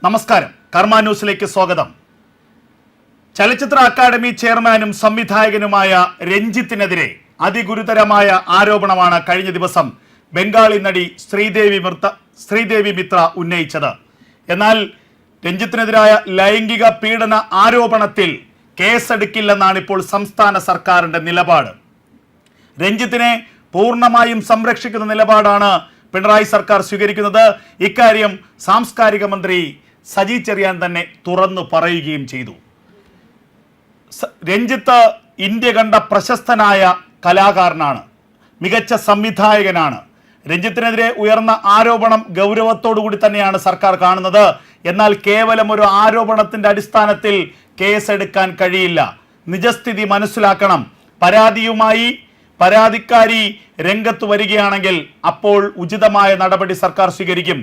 നമസ്കാരം, കർമ്മ ന്യൂസിലേക്ക് സ്വാഗതം. ചലച്ചിത്ര അക്കാദമി ചെയർമാനും സംവിധായകനുമായ രഞ്ജിത്തിനെതിരെ അതിഗുരുതരമായ ആരോപണമാണ് കഴിഞ്ഞ ദിവസം ബംഗാളി നടി ശ്രീദേവി മിത്ര ഉന്നയിച്ചത്. എന്നാൽ രഞ്ജിത്തിനെതിരായ ലൈംഗിക പീഡന ആരോപണത്തിൽ കേസെടുക്കില്ലെന്നാണ് ഇപ്പോൾ സംസ്ഥാന സർക്കാരിന്റെ നിലപാട്. രഞ്ജിത്തിനെ പൂർണ്ണമായും സംരക്ഷിക്കുന്ന നിലപാടാണ് പിണറായി സർക്കാർ സ്വീകരിക്കുന്നത്. ഇക്കാര്യം സാംസ്കാരിക മന്ത്രി സജി ചെറിയാൻ തന്നെ തുറന്നു പറയുകയും ചെയ്തു. രഞ്ജിത്ത് ഇന്ത്യ കണ്ട പ്രശസ്തനായ കലാകാരനാണ്, മികച്ച സംവിധായകനാണ്. രഞ്ജിത്തിനെതിരെ ഉയർന്ന ആരോപണം ഗൗരവത്തോടുകൂടി തന്നെയാണ് സർക്കാർ കാണുന്നത്. എന്നാൽ കേവലം ഒരു ആരോപണത്തിന്റെ അടിസ്ഥാനത്തിൽ കേസെടുക്കാൻ കഴിയില്ല. നിജസ്ഥിതി മനസ്സിലാക്കണം. പരാതിയുമായി പരാതിക്കാരി രംഗത്ത് വരികയാണെങ്കിൽ അപ്പോൾ ഉചിതമായ നടപടി സർക്കാർ സ്വീകരിക്കും.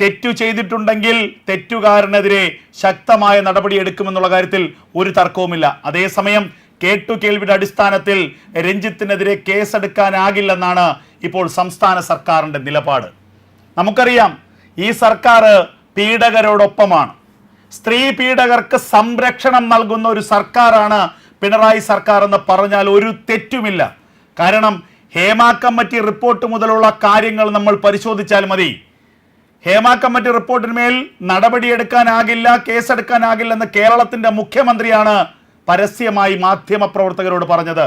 തെറ്റു ചെയ്തിട്ടുണ്ടെങ്കിൽ തെറ്റുകാരനെതിരെ ശക്തമായ നടപടി എടുക്കുമെന്നുള്ള കാര്യത്തിൽ ഒരു തർക്കവുമില്ല. അതേസമയം കേട്ടുകേൾവിയുടെ അടിസ്ഥാനത്തിൽ രഞ്ജിത്തിനെതിരെ കേസെടുക്കാനാകില്ലെന്നാണ് ഇപ്പോൾ സംസ്ഥാന സർക്കാരിന്റെ നിലപാട്. നമുക്കറിയാം, ഈ സർക്കാർ പീഡകരോടൊപ്പമാണ്. സ്ത്രീ പീഡകർക്ക് സംരക്ഷണം നൽകുന്ന ഒരു സർക്കാരാണ് പിണറായി സർക്കാർ എന്ന് പറഞ്ഞാൽ ഒരു തെറ്റുമില്ല. കാരണം ഹേമ കമ്മിറ്റി റിപ്പോർട്ട് മുതലുള്ള കാര്യങ്ങൾ നമ്മൾ പരിശോധിച്ചാൽ മതി. ഹേമ കമ്മിറ്റി റിപ്പോർട്ടിന്മേൽ നടപടിയെടുക്കാനാകില്ല, കേസെടുക്കാനാകില്ലെന്ന് കേരളത്തിന്റെ മുഖ്യമന്ത്രിയാണ് പരസ്യമായി മാധ്യമപ്രവർത്തകരോട് പറഞ്ഞത്.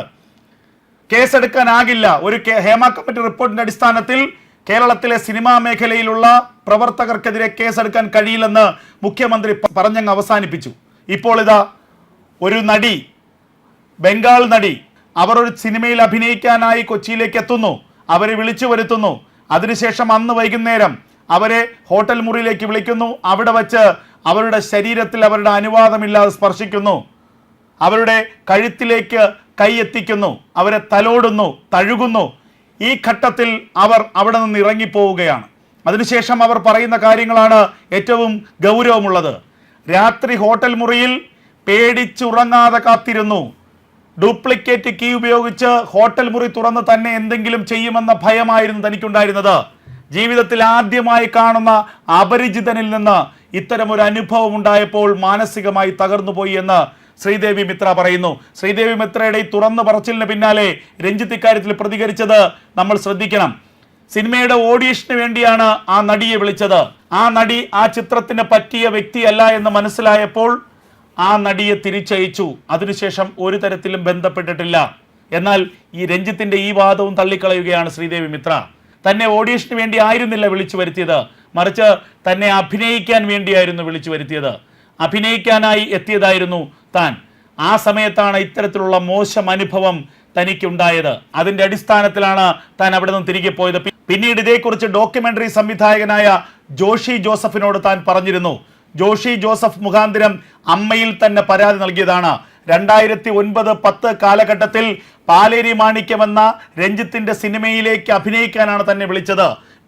കേസെടുക്കാനാകില്ല, ഒരു ഹേമ കമ്മിറ്റി റിപ്പോർട്ടിന്റെ അടിസ്ഥാനത്തിൽ കേരളത്തിലെ സിനിമാ മേഖലയിലുള്ള പ്രവർത്തകർക്കെതിരെ കേസെടുക്കാൻ കഴിയില്ലെന്ന് മുഖ്യമന്ത്രി പറഞ്ഞങ്ങ് അവസാനിപ്പിച്ചു. ഇപ്പോൾ ഇതാ ഒരു നടി, ബംഗാൾ നടി, അവർ ഒരു സിനിമയിൽ അഭിനയിക്കാനായി കൊച്ചിയിലേക്ക് എത്തുന്നു. അവരെ വിളിച്ചു വരുത്തുന്നു. അതിനുശേഷം അന്ന് വൈകുന്നേരം അവരെ ഹോട്ടൽ മുറിയിലേക്ക് വിളിക്കുന്നു. അവിടെ വച്ച് അവരുടെ ശരീരത്തിൽ അവരുടെ അനുവാദമില്ലാതെ സ്പർശിക്കുന്നു. അവരുടെ കഴുത്തിലേക്ക് കൈ എത്തിക്കുന്നു. അവരെ തലോടുന്നു, തഴുകുന്നു. ഈ ഘട്ടത്തിൽ അവർ അവിടെ നിന്ന് ഇറങ്ങിപ്പോവുകയാണ്. അതിനുശേഷം അവർ പറയുന്ന കാര്യങ്ങളാണ് ഏറ്റവും ഗൗരവമുള്ളത്. രാത്രി ഹോട്ടൽ മുറിയിൽ പേടിച്ചുറങ്ങാതെ കാത്തിരുന്നു. ഡ്യൂപ്ലിക്കേറ്റ് കീ ഉപയോഗിച്ച് ഹോട്ടൽ മുറി തുറന്ന് തന്നെ എന്തെങ്കിലും ചെയ്യുമെന്ന ഭയമായിരുന്നു തനിക്കുണ്ടായിരുന്നത്. ജീവിതത്തിൽ ആദ്യമായി കാണുന്ന അപരിചിതനിൽ നിന്ന് ഇത്തരം ഒരു അനുഭവം ഉണ്ടായപ്പോൾ മാനസികമായി തകർന്നുപോയി എന്ന് ശ്രീദേവി മിത്ര പറയുന്നു. ശ്രീദേവി മിത്രയുടെ ഈ തുറന്നു പറച്ചിലിന് പിന്നാലെ രഞ്ജിത്ത് ഇക്കാര്യത്തിൽ പ്രതികരിച്ചത് നമ്മൾ ശ്രദ്ധിക്കണം. സിനിമയുടെ ഓഡീഷന് വേണ്ടിയാണ് ആ നടിയെ വിളിച്ചത്. ആ നടി ആ ചിത്രത്തിന് പറ്റിയ വ്യക്തിയല്ല എന്ന് മനസ്സിലായപ്പോൾ ആ നടിയെ തിരിച്ചയച്ചു. അതിനുശേഷം ഒരു തരത്തിലും ബന്ധപ്പെട്ടിട്ടില്ല. എന്നാൽ ഈ രഞ്ജിത്തിന്റെ ഈ വാദവും തള്ളിക്കളയുകയാണ് ശ്രീദേവി മിത്ര. തന്നെ ഓഡീഷന് വേണ്ടി ആയിരുന്നില്ല വിളിച്ചു വരുത്തിയത്, മറിച്ച് തന്നെ അഭിനയിക്കാൻ വേണ്ടിയായിരുന്നു വിളിച്ചു വരുത്തിയത്. അഭിനയിക്കാനായി എത്തിയതായിരുന്നു താൻ. ആ സമയത്താണ് ഇത്തരത്തിലുള്ള മോശം അനുഭവം തനിക്കുണ്ടായത്. അതിന്റെ അടിസ്ഥാനത്തിലാണ് താൻ അവിടെ നിന്ന് തിരികെ പോയത്. പിന്നീട് ഇതേക്കുറിച്ച് ഡോക്യുമെന്ററി സംവിധായകനായ ജോഷി ജോസഫിനോട് താൻ പറഞ്ഞിരുന്നു. ജോഷി ജോസഫ് മുഖാന്തരം അമ്മയിൽ തന്നെ പരാതി നൽകിയതാണ്. 2009-10 കാലഘട്ടത്തിൽ പാലേരി മാണിക്യം എന്ന രഞ്ജിത്തിന്റെ സിനിമയിലേക്ക് അഭിനയിക്കാനാണ് തന്നെ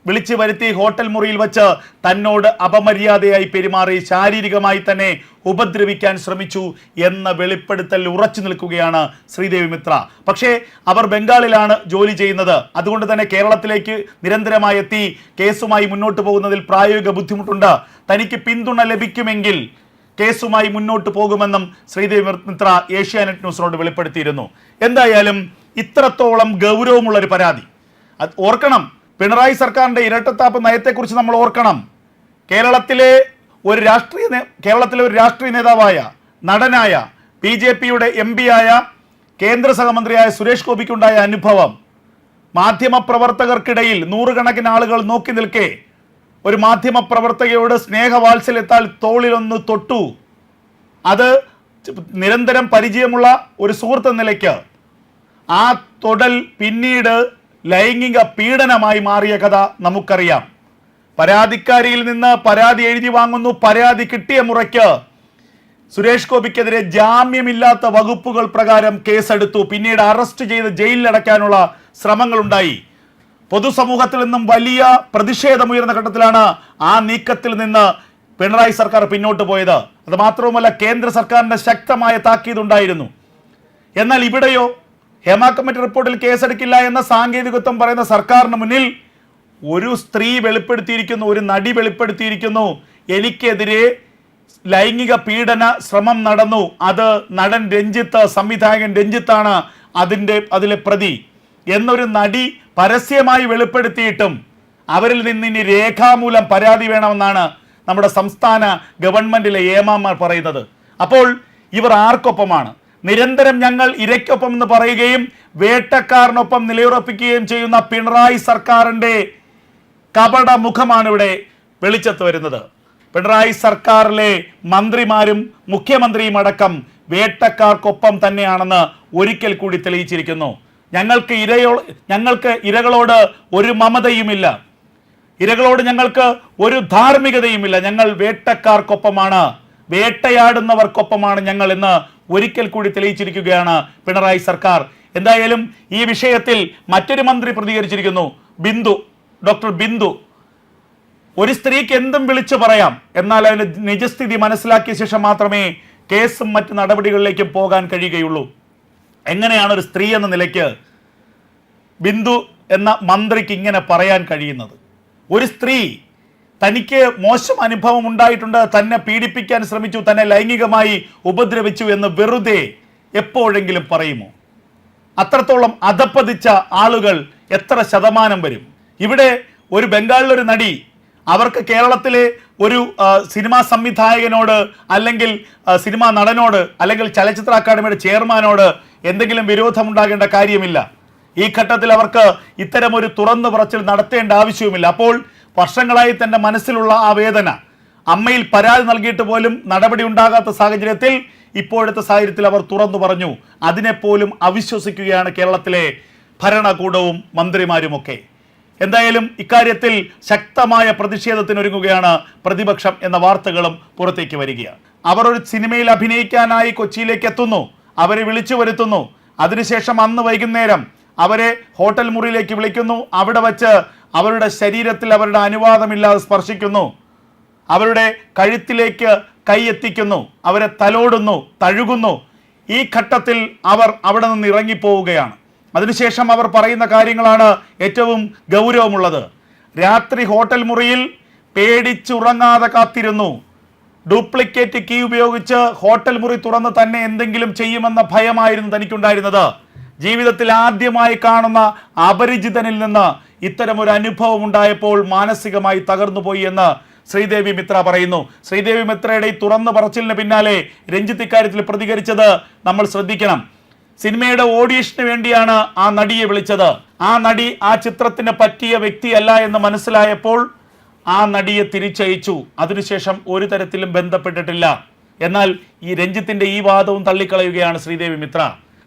വിളിച്ചു വരുത്തി ഹോട്ടൽ മുറിയിൽ വെച്ച് തന്നോട് അപമര്യാദയായി പെരുമാറി ശാരീരികമായി തന്നെ ഉപദ്രവിക്കാൻ ശ്രമിച്ചു എന്ന വെളിപ്പെടുത്തൽ ഉറച്ചു നിൽക്കുകയാണ് ശ്രീദേവി മിത്ര. പക്ഷേ അവർ ബംഗാളിലാണ് ജോലി ചെയ്യുന്നത്. അതുകൊണ്ട് തന്നെ കേരളത്തിലേക്ക് നിരന്തരമായി എത്തി കേസുമായി മുന്നോട്ട് പോകുന്നതിൽ പ്രായോഗിക ബുദ്ധിമുട്ടുണ്ട്. തനിക്ക് പിന്തുണ ലഭിക്കുമെങ്കിൽ കേസുമായി മുന്നോട്ട് പോകുമെന്നും ശ്രീദേവി മിത്ര ഏഷ്യാനെറ്റ് ന്യൂസിനോട് വെളിപ്പെടുത്തിയിരുന്നു. എന്തായാലും ഇത്രത്തോളം ഗൗരവമുള്ളൊരു പരാതി ഓർക്കണം. പിണറായി സർക്കാരിന്റെ ഇരട്ടത്താപ്പ് നയത്തെക്കുറിച്ച് നമ്മൾ ഓർക്കണം. കേരളത്തിലെ ഒരു രാഷ്ട്രീയ നേതാവായ, നടനായ, BJPയുടെ MP ആയ, കേന്ദ്ര സഹമന്ത്രിയായ സുരേഷ് ഗോപിക്കുണ്ടായ അനുഭവം മാധ്യമപ്രവർത്തകർക്കിടയിൽ നൂറുകണക്കിന് ആളുകൾ നോക്കി നിൽക്കെ ഒരു മാധ്യമപ്രവർത്തകയോട് സ്നേഹവാത്സല്യത്താൽ തോളിലൊന്ന് തൊട്ടു. അത് നിരന്തരം പരിചയമുള്ള ഒരു സുഹൃത്ത് നിലയ്ക്ക് ആ തൊടൽ പിന്നീട് ലൈംഗിക പീഡനമായി മാറിയ കഥ നമുക്കറിയാം. പരാതിക്കാരിയിൽ നിന്ന് പരാതി എഴുതി വാങ്ങുന്നു. പരാതി കിട്ടിയ മുറയ്ക്ക് സുരേഷ് ഗോപിക്കെതിരെ ജാമ്യമില്ലാത്ത വകുപ്പുകൾ പ്രകാരം കേസെടുത്തു. പിന്നീട് അറസ്റ്റ് ചെയ്ത് ജയിലിലടയ്ക്കാനുള്ള ശ്രമങ്ങളുണ്ടായി. പൊതുസമൂഹത്തിൽ നിന്നും വലിയ പ്രതിഷേധമുയർന്ന ഘട്ടത്തിലാണ് ആ നീക്കത്തിൽ നിന്ന് പിണറായി സർക്കാർ പിന്നോട്ട് പോയത്. അത് മാത്രവുമല്ല, കേന്ദ്ര സർക്കാരിന്റെ ശക്തമായ താക്കീതുണ്ടായിരുന്നു. എന്നാൽ ഇവിടെയോ ഹേമ കമ്മിറ്റി റിപ്പോർട്ടിൽ കേസെടുക്കില്ല എന്ന സാങ്കേതികത്വം പറയുന്ന സർക്കാരിന് മുന്നിൽ ഒരു സ്ത്രീ വെളിപ്പെടുത്തിയിരിക്കുന്നു, ഒരു നടി വെളിപ്പെടുത്തിയിരിക്കുന്നു, എനിക്കെതിരെ ലൈംഗിക പീഡന ശ്രമം നടന്നു, അത് നടൻ രഞ്ജിത്ത്, സംവിധായകൻ രഞ്ജിത്താണ് അതിലെ പ്രതി എന്നൊരു നടി പരസ്യമായി വെളിപ്പെടുത്തിയിട്ടും അവരിൽ നിന്ന് ഇനി രേഖാമൂലം പരാതി വേണമെന്നാണ് നമ്മുടെ സംസ്ഥാന ഗവൺമെന്റിലെ ഏമാമാർ പറയുന്നത്. അപ്പോൾ ഇവർ ആർക്കൊപ്പമാണ്? നിരന്തരം ഞങ്ങൾ ഇരയ്ക്കൊപ്പം എന്ന് പറയുകയും വേട്ടക്കാരനൊപ്പം നിലയുറപ്പിക്കുകയും ചെയ്യുന്ന പിണറായി സർക്കാരിൻ്റെ കപട മുഖമാണ് ഇവിടെ വെളിച്ചത്ത് വരുന്നത്. പിണറായി സർക്കാരിലെ മന്ത്രിമാരും മുഖ്യമന്ത്രിയും അടക്കം വേട്ടക്കാർക്കൊപ്പം തന്നെയാണെന്ന് ഒരിക്കൽ കൂടി തെളിയിച്ചിരിക്കുന്നു. ഞങ്ങൾക്ക് ഇരകളോട് ഒരു മമതയുമില്ല, ഇരകളോട് ഞങ്ങൾക്ക് ഒരു ധാർമ്മികതയുമില്ല. ഞങ്ങൾ വേട്ടക്കാർക്കൊപ്പമാണ്, വേട്ടയാടുന്നവർക്കൊപ്പമാണ് ഞങ്ങൾ എന്ന് ഒരിക്കൽ കൂടി തെളിയിച്ചിരിക്കുകയാണ് പിണറായി സർക്കാർ. എന്തായാലും ഈ വിഷയത്തിൽ മറ്റൊരു മന്ത്രി പ്രതികരിച്ചിരിക്കുന്നു, ഡോക്ടർ ബിന്ദു. ഒരു സ്ത്രീക്ക് എന്തും വിളിച്ചു പറയാം, എന്നാൽ അതിന്റെ നിജസ്ഥിതി മനസ്സിലാക്കിയ ശേഷം മാത്രമേ കേസും മറ്റ് നടപടികളിലേക്കും പോകാൻ കഴിയുകയുള്ളൂ. എങ്ങനെയാണ് ഒരു സ്ത്രീ എന്ന നിലയ്ക്ക് ബിന്ദു എന്ന മന്ത്രിക്ക് ഇങ്ങനെ പറയാൻ കഴിയുന്നത്? ഒരു സ്ത്രീ തനിക്ക് മോശം അനുഭവം ഉണ്ടായിട്ടുണ്ട്, തന്നെ പീഡിപ്പിക്കാൻ ശ്രമിച്ചു, തന്നെ ലൈംഗികമായി ഉപദ്രവിച്ചു എന്ന് വെറുതെ എപ്പോഴെങ്കിലും പറയുമോ? അത്രത്തോളം അധപ്പതിച്ച ആളുകൾ എത്ര ശതമാനം വരും? ഇവിടെ ഒരു ബംഗാളിലൊരു നടി, അവർക്ക് കേരളത്തിലെ ഒരു സിനിമാ സംവിധായകനോട് അല്ലെങ്കിൽ സിനിമാ നടനോട് അല്ലെങ്കിൽ ചലച്ചിത്ര അക്കാദമിയുടെ ചെയർമാനോട് എന്തെങ്കിലും വിരോധമുണ്ടാകേണ്ട കാര്യമില്ല. ഈ ഘട്ടത്തിൽ അവർക്ക് ഇത്തരം ഒരു തുറന്നു പറച്ചിൽ നടത്തേണ്ട ആവശ്യവുമില്ല. അപ്പോൾ വർഷങ്ങളായി തൻ്റെ മനസ്സിലുള്ള ആ വേദന അമ്മയിൽ പരാതി നൽകിയിട്ട് പോലും നടപടി ഉണ്ടാകാത്ത സാഹചര്യത്തിൽ ഇപ്പോഴത്തെ സാഹചര്യത്തിൽ അവർ തുറന്നു പറഞ്ഞു. അതിനെപ്പോലും അവിശ്വസിക്കുകയാണ് കേരളത്തിലെ ഭരണകൂടവും മന്ത്രിമാരുമൊക്കെ. എന്തായാലും ഇക്കാര്യത്തിൽ ശക്തമായ പ്രതിഷേധത്തിനൊരുങ്ങുകയാണ് പ്രതിപക്ഷം എന്ന വാർത്തകളും പുറത്തേക്ക് വരികയാണ്. അവർ ഒരു സിനിമയിൽ അഭിനയിക്കാനായി കൊച്ചിയിലേക്ക് എത്തുന്നു, അവരെ വിളിച്ചു വരുത്തുന്നു. അതിനുശേഷം അന്ന് വൈകുന്നേരം അവരെ ഹോട്ടൽ മുറിയിലേക്ക് വിളിക്കുന്നു. അവിടെ വച്ച് അവരുടെ ശരീരത്തിൽ അവരുടെ അനുവാദമില്ലാതെ സ്പർശിക്കുന്നു, അവരുടെ കഴുത്തിലേക്ക് കൈ എത്തിക്കുന്നു, അവരെ തലോടുന്നു, തഴുകുന്നു. ഈ ഘട്ടത്തിൽ അവർ അവിടെ നിന്ന് ഇറങ്ങിപ്പോവുകയാണ്. അതിനുശേഷം അവർ പറയുന്ന കാര്യങ്ങളാണ് ഏറ്റവും ഗൗരവമുള്ളത്. രാത്രി ഹോട്ടൽ മുറിയിൽ പേടിച്ചുറങ്ങാതെ കാത്തിരുന്നു. ഡ്യൂപ്ലിക്കേറ്റ് കീ ഉപയോഗിച്ച് ഹോട്ടൽ മുറി തുറന്ന് തന്നെ എന്തെങ്കിലും ചെയ്യുമെന്ന ഭയമായിരുന്നു തനിക്കുണ്ടായിരുന്നത്. ജീവിതത്തിൽ ആദ്യമായി കാണുന്ന അപരിചിതനിൽ നിന്ന് ഇത്തരമൊരു അനുഭവം ഉണ്ടായപ്പോൾ മാനസികമായി തകർന്നുപോയി എന്ന് ശ്രീദേവി മിത്ര പറയുന്നു. ശ്രീദേവി മിത്രയുടെ ഈ തുറന്നു പറച്ചിലിന് പിന്നാലെ രഞ്ജിത്ത് ഇക്കാര്യത്തിൽ പ്രതികരിച്ചത് നമ്മൾ ശ്രദ്ധിക്കണം. സിനിമയുടെ ഓഡീഷന് വേണ്ടിയാണ് ആ നടിയെ വിളിച്ചത്. ആ നടി ആ ചിത്രത്തിന് പറ്റിയ വ്യക്തിയല്ല എന്ന് മനസ്സിലായപ്പോൾ ആ നടിയെ തിരിച്ചയച്ചു. അതിനുശേഷം ഒരു തരത്തിലും ബന്ധപ്പെട്ടിട്ടില്ല. എന്നാൽ ഈ രഞ്ജിത്തിന്റെ ഈ വാദവും തള്ളിക്കളയുകയാണ് ശ്രീദേവി മിത്ര.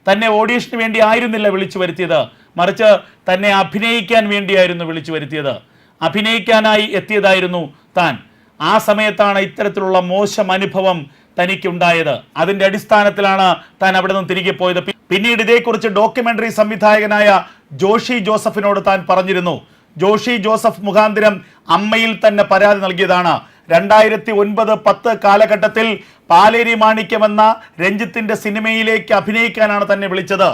തന്നെ ഓഡീഷന് വേണ്ടി ആയിരുന്നില്ല വിളിച്ചു വരുത്തിയത്, മറിച്ച് തന്നെ അഭിനയിക്കാൻ വേണ്ടിയായിരുന്നു വിളിച്ചു വരുത്തിയത്. അഭിനയിക്കാനായി എത്തിയതായിരുന്നു താൻ. ആ സമയത്താണ് ഇത്തരത്തിലുള്ള മോശം അനുഭവം തനിക്കുണ്ടായത്. അതിന്റെ അടിസ്ഥാനത്തിലാണ് താൻ അവിടെ നിന്ന് തിരികെ പോയത്. പിന്നീട് ഇതേക്കുറിച്ച് ഡോക്യുമെന്ററി സംവിധായകനായ ജോഷി ജോസഫിനോട് താൻ പറഞ്ഞിരുന്നു. ജോഷി ജോസഫ് മുഖാന്തിരം അമ്മയിൽ തന്നെ പരാതി നൽകിയതാണ്. 2009-10 കാലഘട്ടത്തിൽ പാലേരി മാണിക്യം എന്ന രഞ്ജിത്തിന്റെ സിനിമയിലേക്ക് അഭിനയിക്കാനാണ് തന്നെ വിളിച്ചത്.